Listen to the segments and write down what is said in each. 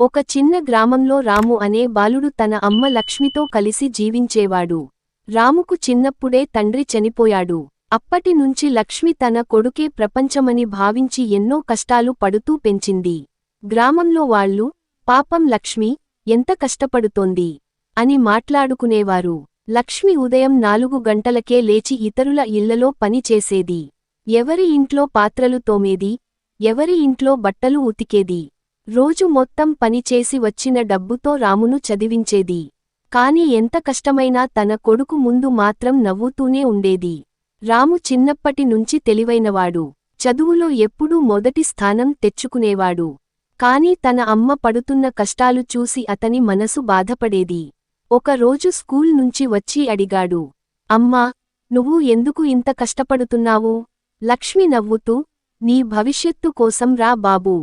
ఒక చిన్న గ్రామంలో రాము అనే బాలుడు తన అమ్మ లక్ష్మితో కలిసి జీవించేవాడు. రాముకు చిన్నప్పుడే తండ్రి చనిపోయాడు. అప్పటి నుంచి లక్ష్మి తన కొడుకే ప్రపంచమని భావించి ఎన్నో కష్టాలు పడుతూ పెంచింది. గ్రామంలో వాళ్ళు, పాపం లక్ష్మి ఎంత కష్టపడుతోంది అని మాట్లాడుకునేవారు. లక్ష్మి ఉదయం 4 గంటలకే లేచి ఇతరుల ఇళ్లలో పని చేసేది. ఎవరి ఇంట్లో పాత్రలు తోమేది, ఎవరి ఇంట్లో బట్టలు ఉతికేది. రోజు మొత్తం పనిచేసి వచ్చిన డబ్బుతో రామును చదివించేది. కాని ఎంత కష్టమైనా తన కొడుకు ముందు మాత్రం నవ్వుతూనే ఉండేది. రాము చిన్నప్పటి నుంచి తెలివైనవాడు. చదువులో ఎప్పుడూ మొదటి స్థానం తెచ్చుకునేవాడు. కాని తన అమ్మ పడుతున్న కష్టాలు చూసి అతని మనసు బాధపడేది. ఒకరోజు స్కూల్ నుంచి వచ్చి అడిగాడు, అమ్మా, నువ్వు ఎందుకు ఇంత కష్టపడుతున్నావు? లక్ష్మి నవ్వుతూ, నీ భవిష్యత్తు కోసం రా బాబూ.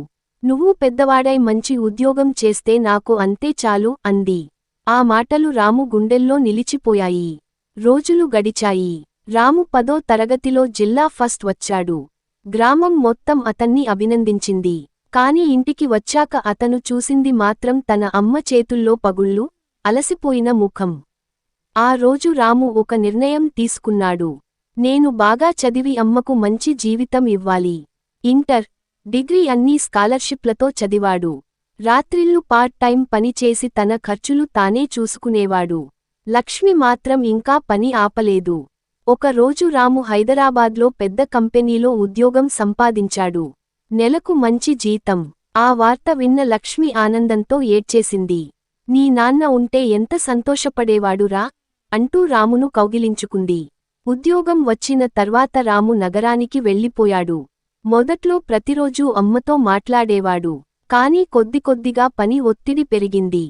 నువ్వు పెద్దవాడై మంచి ఉద్యోగం చేస్తే నాకు అంతే చాలు అంది. ఆ మాటలు రాము గుండెల్లో నిలిచిపోయాయి. రోజులు గడిచాయి. రాము 10వ తరగతిలో జిల్లా ఫస్ట్ వచ్చాడు. గ్రామం మొత్తం అతన్ని అభినందించింది. కాని ఇంటికి వచ్చాక అతను చూసింది మాత్రం తన అమ్మ చేతుల్లో పగుళ్ళు, అలసిపోయిన ముఖం. ఆ రోజు రాము ఒక నిర్ణయం తీసుకున్నాడు. నేను బాగా చదివి అమ్మకు మంచి జీవితం ఇవ్వాలి. ఇంటర్, డిగ్రీ అన్నీ స్కాలర్షిప్లతో చదివాడు. రాత్రిళ్ళు పార్ట్ టైం పనిచేసి తన ఖర్చులు తానే చూసుకునేవాడు. లక్ష్మి మాత్రం ఇంకా పని ఆపలేదు. ఒకరోజు రాము హైదరాబాద్లో పెద్ద కంపెనీలో ఉద్యోగం సంపాదించాడు. నెలకు మంచి జీతం. ఆ వార్త విన్న లక్ష్మి ఆనందంతో ఏడ్చేసింది. నీ నాన్న ఉంటే ఎంత సంతోషపడేవాడురా అంటూ రామును కౌగిలించుకుంది. ఉద్యోగం వచ్చిన తర్వాత రాము నగరానికి వెళ్ళిపోయాడు. మొదట్లో ప్రతిరోజూ అమ్మతో మాట్లాడేవాడు. కాని కొద్దికొద్దిగా పని ఒత్తిడి పెరిగింది.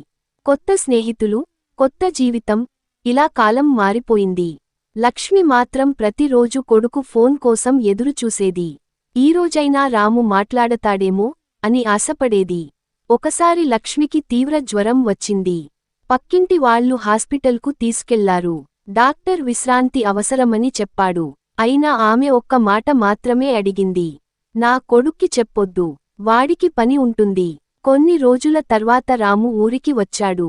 కొత్త స్నేహితులు, కొత్త జీవితం, ఇలా కాలం మారిపోయింది. లక్ష్మి మాత్రం ప్రతిరోజు కొడుకు ఫోన్ కోసం ఎదురుచూసేది. ఈరోజైనా రాము మాట్లాడతాడేమో అని ఆశపడేది. ఒకసారి లక్ష్మికి తీవ్ర జ్వరం వచ్చింది. పక్కింటి వాళ్లు హాస్పిటల్కు తీసుకెళ్లారు. డాక్టర్ విశ్రాంతి అవసరమని చెప్పాడు. అయినా ఆమె ఒక్క మాట మాత్రమే అడిగింది, నా కొడుక్కి చెప్పొద్దు, వాడికి పని ఉంటుంది. కొన్ని రోజుల తర్వాత రాము ఊరికి వచ్చాడు.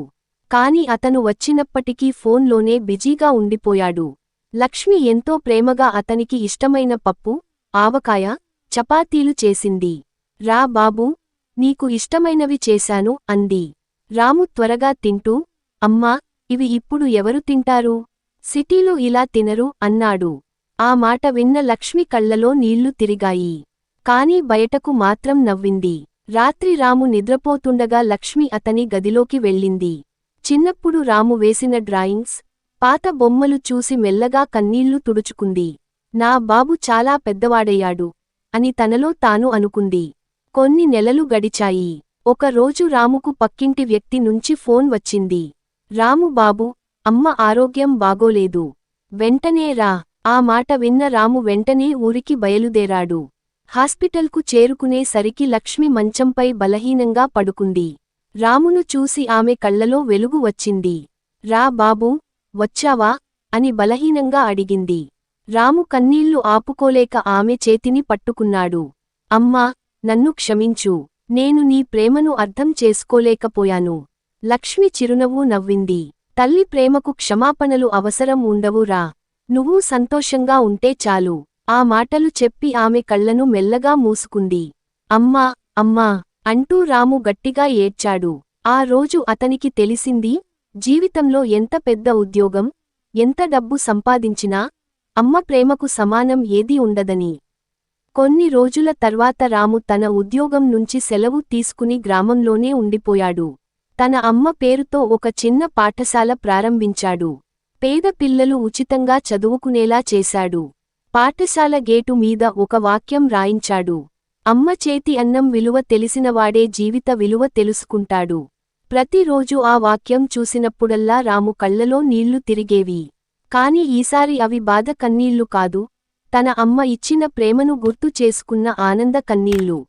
కాని అతను వచ్చినప్పటికీ ఫోన్లోనే బిజీగా ఉండిపోయాడు. లక్ష్మి ఎంతో ప్రేమగా అతనికి ఇష్టమైన పప్పు, ఆవకాయ, చపాతీలు చేసింది. రా బాబూ, నీకు ఇష్టమైనవి చేశాను అంది. రాము త్వరగా తింటూ, అమ్మా, ఇవి ఇప్పుడు ఎవరు తింటారు? సిటీలో ఇలా తినరు అన్నాడు. ఆ మాట విన్న లక్ష్మి కళ్లలో నీళ్లు తిరిగాయి. కాని బయటకు మాత్రం నవ్వింది. రాత్రి రాము నిద్రపోతుండగా లక్ష్మి అతని గదిలోకి వెళ్ళింది. చిన్నప్పుడు రాము వేసిన డ్రాయింగ్స్, పాత బొమ్మలు చూసి మెల్లగా కన్నీళ్లు తుడుచుకుంది. నా బాబు చాలా పెద్దవాడయ్యాడు అని తనలో తాను అనుకుంది. కొన్ని నెలలు గడిచాయి. ఒకరోజు రాముకు పక్కింటి వ్యక్తి నుంచి ఫోన్ వచ్చింది. రాము బాబూ, అమ్మ ఆరోగ్యం బాగోలేదు, వెంటనే రా. ఆ మాట విన్న రాము వెంటనే ఊరికి బయలుదేరాడు. హాస్పిటల్కు చేరుకునే సరికి లక్ష్మి మంచంపై బలహీనంగా పడుకుంది. రామును చూసి ఆమె కళ్లలో వెలుగు వచ్చింది. రా బాబూ, వచ్చావా అని బలహీనంగా అడిగింది. రాము కన్నీళ్లు ఆపుకోలేక ఆమె చేతిని పట్టుకున్నాడు. అమ్మా, నన్ను క్షమించు, నేను నీ ప్రేమను అర్థం చేసుకోలేకపోయాను. లక్ష్మి చిరునవ్వు నవ్వింది. తల్లి ప్రేమకు క్షమాపణలు అవసరం ఉండవు రా. నువ్వు సంతోషంగా ఉంటే చాలు. ఆ మాటలు చెప్పి ఆమె కళ్లను మెల్లగా మూసుకుంది. అమ్మా, అమ్మా అంటూ రాము గట్టిగా ఏడ్చాడు. ఆ రోజు అతనికి తెలిసింది, జీవితంలో ఎంత పెద్ద ఉద్యోగం, ఎంత డబ్బు సంపాదించినా అమ్మ ప్రేమకు సమానం ఏదీ ఉండదని. కొన్ని రోజుల తర్వాత రాము తన ఉద్యోగం నుంచి సెలవు తీసుకుని గ్రామంలోనే ఉండిపోయాడు. తన అమ్మ పేరుతో ఒక చిన్న పాఠశాల ప్రారంభించాడు. పేద పిల్లలు ఉచితంగా చదువుకునేలా చేశాడు. పాఠశాల గేటు మీద ఒక వాక్యం రాయించాడు, అమ్మ చేతి అన్నం విలువ తెలిసినవాడే జీవిత విలువ తెలుసుకుంటాడు. ప్రతిరోజు ఆ వాక్యం చూసినప్పుడల్లా రాము కళ్లలో నీళ్లు తిరిగేవి. కాని ఈసారి అవి బాధ కన్నీళ్లు కాదు, తన అమ్మ ఇచ్చిన ప్రేమను గుర్తు చేసుకున్న ఆనంద కన్నీళ్లు.